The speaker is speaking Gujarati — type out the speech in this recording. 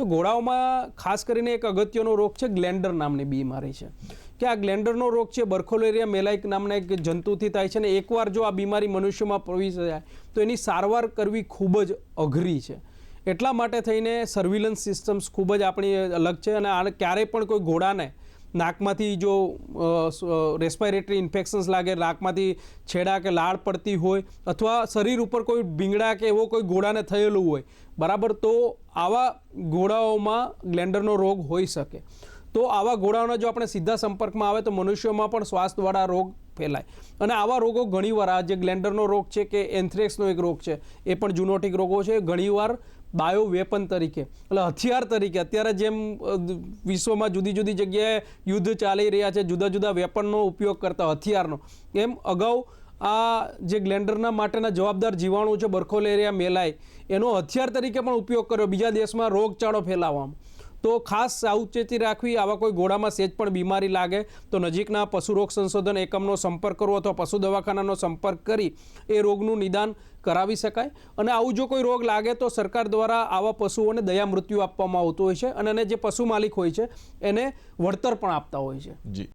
તો ઘોડાઓમાં ખાસ કરીને એક અગત્યનો રોગ છે ગ્લેન્ડર નામની બીમારી છે કે આ ગ્લેન્ડરનો રોગ છે બર્ખોલેરિયા મેલાઇક નામના એક જંતુથી થાય છે અને એકવાર જો આ બીમારી મનુષ્યમાં પ્રવેશી જાય તો એની સારવાર કરવી ખૂબ જ અઘરી છે. એટલા માટે થઈને સર્વિલન્સ સિસ્ટમ્સ ખૂબ જ આપણી અલગ છે અને આ ક્યારેય પણ કોઈ ઘોડાને નાકમાંથી જો રેસ્પિરેટરી ઇન્ફેક્શન્સ લાગે, નાકમાંથી છેડા કે લાળ પડતી હોય અથવા શરીર ઉપર કોઈ ભીંગડા કે એવો કોઈ ઘોડાને થયેલું હોય બરાબર, તો આવા ઘોડાઓમાં ગ્લેન્ડરનો રોગ હોઈ શકે. તો આવા ઘોડાઓના જો આપણે સીધા સંપર્કમાં આવે તો મનુષ્યોમાં પણ શ્વાસ દ્વારા રોગ ફેલાય અને આવા રોગો ઘણીવાર આ જે ગ્લેન્ડરનો રોગ છે કે એન્થ્રેક્સનો એક રોગ છે એ પણ ઝૂનોટિક રોગો છે. ઘણીવાર બાયો વેપન તરીકે એટલે હથિયાર તરીકે અત્યારે જેમ વિશ્વમાં જુદી જુદી જગ્યાએ યુદ્ધ ચાલી રહ્યા છે, જુદા જુદા વેપનનો ઉપયોગ કરતા હથિયારનો, એમ અગાઉ આ જે ગ્લેન્ડરના માટેના જવાબદાર જીવાણુ છે બર્ખોલેરિયા મેલાઈ એનો હથિયાર તરીકે પણ ઉપયોગ કર્યો બીજા દેશમાં રોગચાળો ફેલાવવામાં. તો ખાસ સાવચેતી રાખવી. આવા કોઈ ઘોડામાં સેજ પણ બીમારી લાગે તો નજીકના પશુ રોગ સંશોધન એકમનો સંપર્ક કરવો અથવા પશુ દવાખાનાનો સંપર્ક કરી એ રોગનું નિદાન કરાવી શકાય. અને આવું જો કોઈ રોગ લાગે તો સરકાર દ્વારા આવા પશુઓને દયા મૃત્યુ આપવામાં આવતું હોય છે અને જે પશુ માલિક હોય છે એને વળતર પણ આપતા હોય છે. જી.